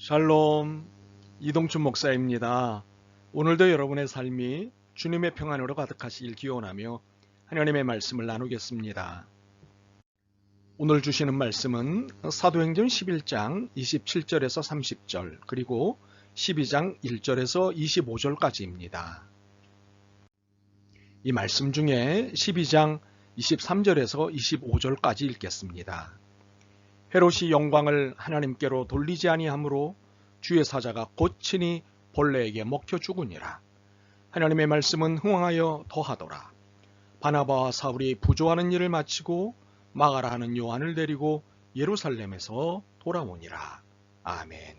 샬롬, 이동춘 목사입니다. 오늘도 여러분의 삶이 주님의 평안으로 가득하시길 기원하며 하나님의 말씀을 나누겠습니다. 오늘 주시는 말씀은 사도행전 11장 27절에서 30절 그리고 12장 1절에서 25절까지입니다. 이 말씀 중에 12장 23절에서 25절까지 읽겠습니다. 헤롯이 영광을 하나님께로 돌리지 아니하므로 주의 사자가 곧 친히 벌레에게 먹혀 죽으니라. 하나님의 말씀은 흥황하여 더하더라. 바나바와 사울이 부조하는 일을 마치고 마가라 하는 요한을 데리고 예루살렘에서 돌아오니라. 아멘.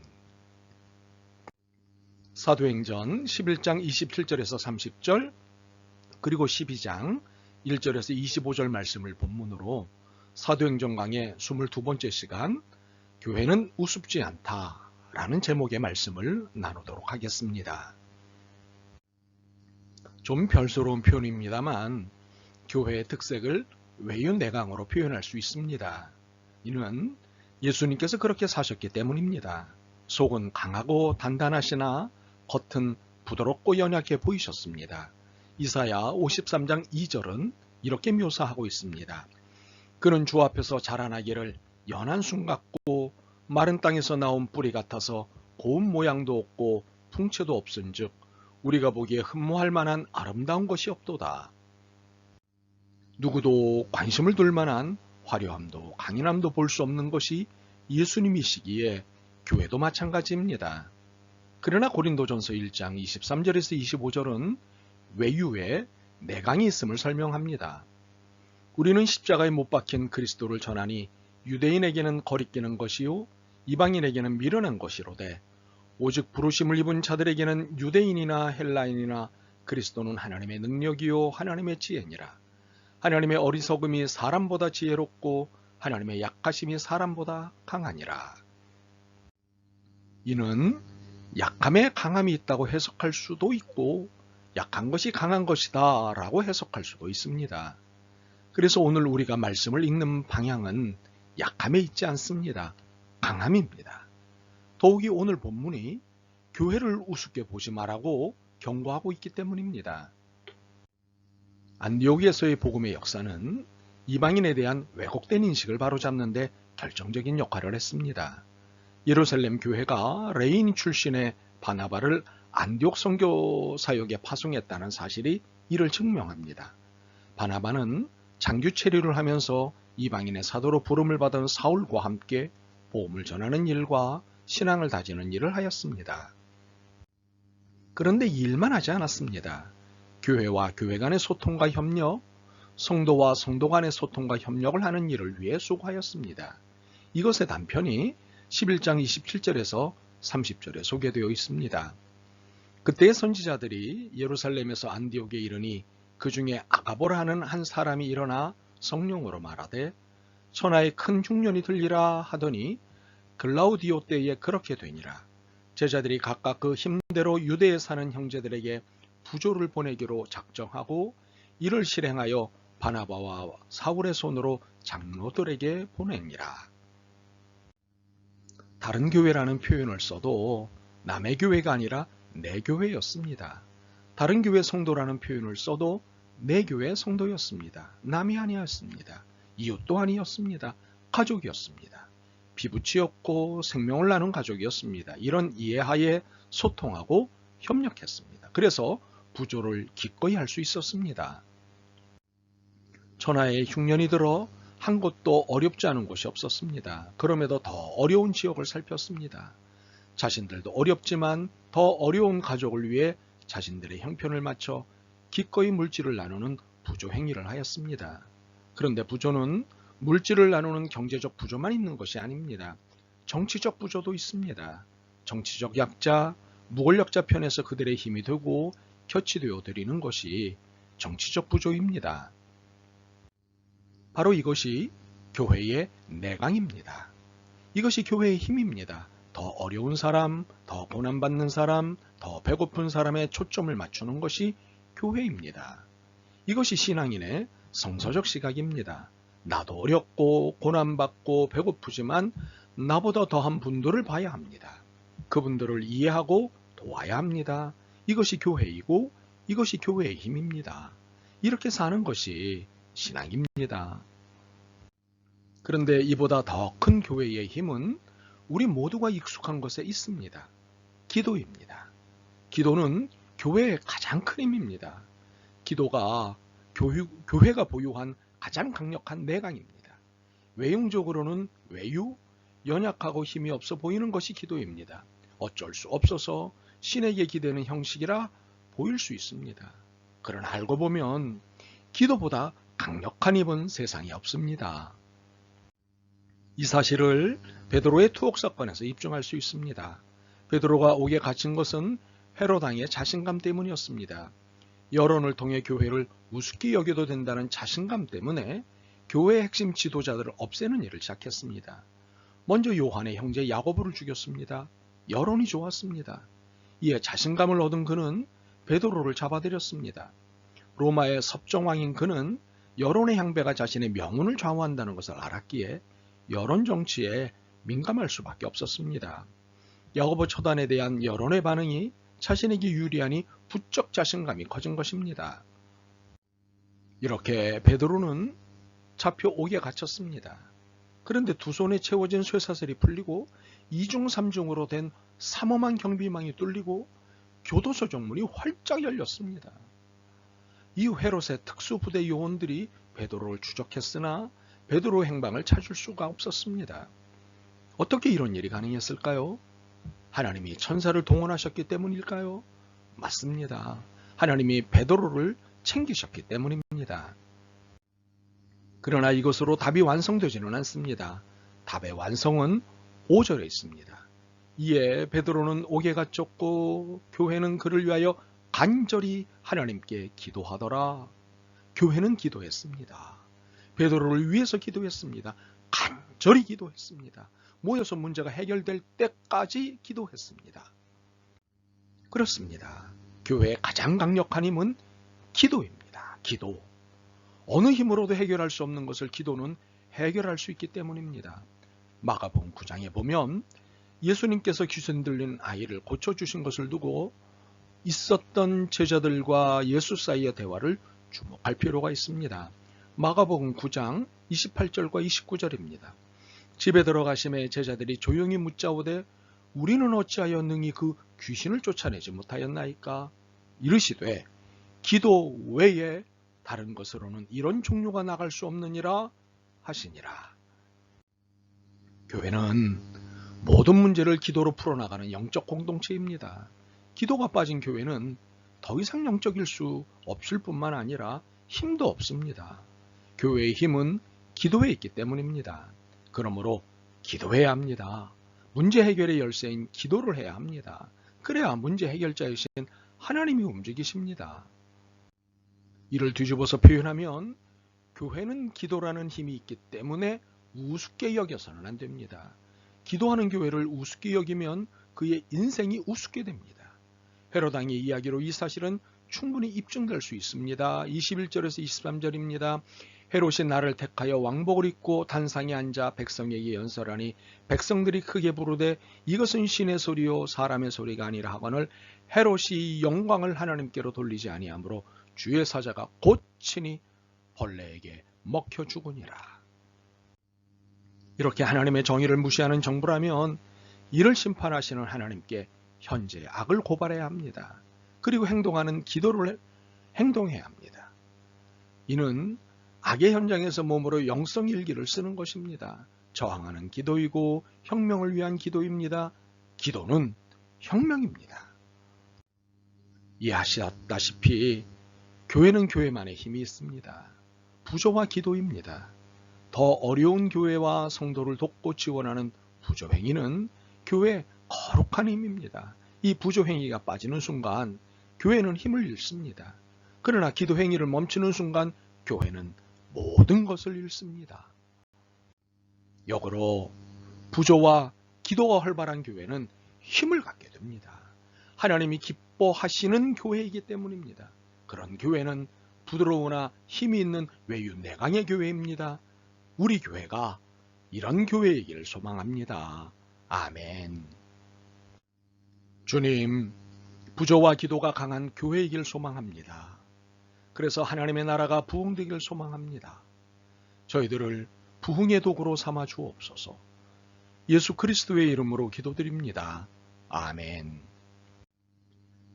사도행전 11장 27절에서 30절 그리고 12장 1절에서 25절 말씀을 본문으로 사도행전 강의 22번째 시간 교회는 우습지 않다라는 제목의 말씀을 나누도록 하겠습니다. 좀 별스러운 표현입니다만 교회의 특색을 외유내강으로 표현할 수 있습니다. 이는 예수님께서 그렇게 사셨기 때문입니다. 속은 강하고 단단하시나 겉은 부드럽고 연약해 보이셨습니다. 이사야 53장 2절은 이렇게 묘사하고 있습니다. 그는 주 앞에서 자라나기를 연한 순 같고 마른 땅에서 나온 뿌리 같아서 고운 모양도 없고 풍채도 없은즉 우리가 보기에 흠모할 만한 아름다운 것이 없도다. 누구도 관심을 둘 만한 화려함도 강인함도 볼 수 없는 것이 예수님이시기에 교회도 마찬가지입니다. 그러나 고린도전서 1장 23절에서 25절은 외유에 내강이 있음을 설명합니다. 우리는 십자가에 못 박힌 그리스도를 전하니 유대인에게는 거리끼는 것이요 이방인에게는 미련한 것이로되 오직 부르심을 입은 자들에게는 유대인이나 헬라인이나 그리스도는 하나님의 능력이요 하나님의 지혜니라. 하나님의 어리석음이 사람보다 지혜롭고 하나님의 약하심이 사람보다 강하니라. 이는 약함에 강함이 있다고 해석할 수도 있고 약한 것이 강한 것이다 라고 해석할 수도 있습니다. 그래서 오늘 우리가 말씀을 읽는 방향은 약함에 있지 않습니다. 강함입니다. 더욱이 오늘 본문이 교회를 우습게 보지 말라고 경고하고 있기 때문입니다. 안디옥에서의 복음의 역사는 이방인에 대한 왜곡된 인식을 바로잡는 데 결정적인 역할을 했습니다. 예루살렘 교회가 레인 출신의 바나바를 안디옥 선교 사역에 파송했다는 사실이 이를 증명합니다. 바나바는 장교 체류를 하면서 이방인의 사도로 부름을 받은 사울과 함께 복음을 전하는 일과 신앙을 다지는 일을 하였습니다. 그런데 이 일만 하지 않았습니다. 교회와 교회 간의 소통과 협력, 성도와 성도 간의 소통과 협력을 하는 일을 위해 수고하였습니다. 이것의 단편이 11장 27절에서 30절에 소개되어 있습니다. 그때의 선지자들이 예루살렘에서 안디옥에 이르니 그 중에 아가보라 하는 한 사람이 일어나 성령으로 말하되 천하에 큰 흉년이 들리라 하더니 글라우디오 때에 그렇게 되니라. 제자들이 각각 그 힘대로 유대에 사는 형제들에게 부조를 보내기로 작정하고 이를 실행하여 바나바와 사울의 손으로 장로들에게 보내니라. 다른 교회라는 표현을 써도 남의 교회가 아니라 내 교회였습니다. 다른 교회 성도라는 표현을 써도 내 교회 성도였습니다. 남이 아니었습니다. 이웃도 아니었습니다. 가족이었습니다. 피부치였고 생명을 나눈 가족이었습니다. 이런 이해하에 소통하고 협력했습니다. 그래서 부조를 기꺼이 할 수 있었습니다. 천하에 흉년이 들어 한 곳도 어렵지 않은 곳이 없었습니다. 그럼에도 더 어려운 지역을 살폈습니다. 자신들도 어렵지만 더 어려운 가족을 위해 자신들의 형편을 맞춰 기꺼이 물질을 나누는 부조 행위를 하였습니다. 그런데 부조는 물질을 나누는 경제적 부조만 있는 것이 아닙니다. 정치적 부조도 있습니다. 정치적 약자, 무권력자 편에서 그들의 힘이 되고 켜치되어 드리는 것이 정치적 부조입니다. 바로 이것이 교회의 내강입니다. 이것이 교회의 힘입니다. 더 어려운 사람, 더 고난받는 사람, 더 배고픈 사람에 초점을 맞추는 것이 교회입니다. 이것이 신앙인의 성서적 시각입니다. 나도 어렵고 고난받고 배고프지만 나보다 더한 분들을 봐야 합니다. 그분들을 이해하고 도와야 합니다. 이것이 교회이고 이것이 교회의 힘입니다. 이렇게 사는 것이 신앙입니다. 그런데 이보다 더 큰 교회의 힘은 우리 모두가 익숙한 것에 있습니다. 기도입니다. 기도는 교회의 가장 큰 힘입니다. 기도가 교회가 보유한 가장 강력한 내강입니다. 외형적으로는 외유, 연약하고 힘이 없어 보이는 것이 기도입니다. 어쩔 수 없어서 신에게 기대는 형식이라 보일 수 있습니다. 그러나 알고 보면 기도보다 강력한 힘은 세상에 없습니다. 이 사실을 베드로의 투옥 사건에서 입증할 수 있습니다. 베드로가 옥에 갇힌 것은 헤롯 왕의 자신감 때문이었습니다. 여론을 통해 교회를 우습게 여겨도 된다는 자신감 때문에 교회의 핵심 지도자들을 없애는 일을 시작했습니다. 먼저 요한의 형제 야고보를 죽였습니다. 여론이 좋았습니다. 이에 자신감을 얻은 그는 베드로를 잡아들였습니다. 로마의 섭정왕인 그는 여론의 향배가 자신의 명운을 좌우한다는 것을 알았기에 여론 정치에 민감할 수밖에 없었습니다. 야고보 처단에 대한 여론의 반응이 자신에게 유리하니 부쩍 자신감이 커진 것입니다. 이렇게 베드로는 잡혀 옥에 갇혔습니다. 그런데 두 손에 채워진 쇠사슬이 풀리고 2중 3중으로 된 삼엄한 경비망이 뚫리고 교도소 정문이 활짝 열렸습니다. 이후 헤롯의 특수부대 요원들이 베드로를 추적했으나 베드로의 행방을 찾을 수가 없었습니다. 어떻게 이런 일이 가능했을까요? 하나님이 천사를 동원하셨기 때문일까요? 맞습니다. 하나님이 베드로를 챙기셨기 때문입니다. 그러나 이것으로 답이 완성되지는 않습니다. 답의 완성은 5절에 있습니다. 이에 베드로는 옥에 갇혔고 교회는 그를 위하여 간절히 하나님께 기도하더라. 교회는 기도했습니다. 베드로를 위해서 기도했습니다. 간절히 기도했습니다. 모여서 문제가 해결될 때까지 기도했습니다. 그렇습니다. 교회의 가장 강력한 힘은 기도입니다. 기도. 어느 힘으로도 해결할 수 없는 것을 기도는 해결할 수 있기 때문입니다. 마가복음 9장에 보면 예수님께서 귀신 들린 아이를 고쳐주신 것을 두고 있었던 제자들과 예수 사이의 대화를 주목할 필요가 있습니다. 마가복음 9장 28절과 29절입니다. 집에 들어가심에 제자들이 조용히 묻자오되 우리는 어찌하여 능히 그 귀신을 쫓아내지 못하였나이까? 이르시되 기도 외에 다른 것으로는 이런 종류가 나갈 수 없느니라 하시니라. 교회는 모든 문제를 기도로 풀어나가는 영적 공동체입니다. 기도가 빠진 교회는 더 이상 영적일 수 없을 뿐만 아니라 힘도 없습니다. 교회의 힘은 기도에 있기 때문입니다. 그러므로 기도해야 합니다. 문제 해결의 열쇠인 기도를 해야 합니다. 그래야 문제 해결자이신 하나님이 움직이십니다. 이를 뒤집어서 표현하면 교회는 기도라는 힘이 있기 때문에 우습게 여겨서는 안 됩니다. 기도하는 교회를 우습게 여기면 그의 인생이 우습게 됩니다. 헤롯 왕의 이야기로 이 사실은 충분히 입증될 수 있습니다. 21절에서 23절입니다. 헤롯이 나를 택하여 왕복을 입고 단상에 앉아 백성에게 연설하니 백성들이 크게 부르되 이것은 신의 소리요 사람의 소리가 아니라 하거늘 헤롯이 영광을 하나님께로 돌리지 아니하므로 주의 사자가 곧 친히 벌레에게 먹혀 죽으니라. 이렇게 하나님의 정의를 무시하는 정부라면 이를 심판하시는 하나님께 현재 악을 고발해야 합니다. 그리고 행동하는 기도를 행동해야 합니다. 이는 악의 현장에서 몸으로 영성일기를 쓰는 것입니다. 저항하는 기도이고 혁명을 위한 기도입니다. 기도는 혁명입니다. 이해하셨다시피 교회는 교회만의 힘이 있습니다. 부조와 기도입니다. 더 어려운 교회와 성도를 돕고 지원하는 부조행위는 교회의 거룩한 힘입니다. 이 부조행위가 빠지는 순간 교회는 힘을 잃습니다. 그러나 기도행위를 멈추는 순간 교회는 모든 것을 잃습니다. 역으로 부조와 기도가 활발한 교회는 힘을 갖게 됩니다. 하나님이 기뻐하시는 교회이기 때문입니다. 그런 교회는 부드러우나 힘이 있는 외유 내강의 교회입니다. 우리 교회가 이런 교회이기를 소망합니다. 아멘. 주님, 부조와 기도가 강한 교회이길 소망합니다. 그래서 하나님의 나라가 부흥되길 소망합니다. 저희들을 부흥의 도구로 삼아 주옵소서. 예수 그리스도의 이름으로 기도드립니다. 아멘.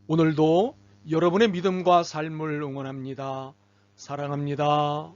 오늘도 여러분의 믿음과 삶을 응원합니다. 사랑합니다.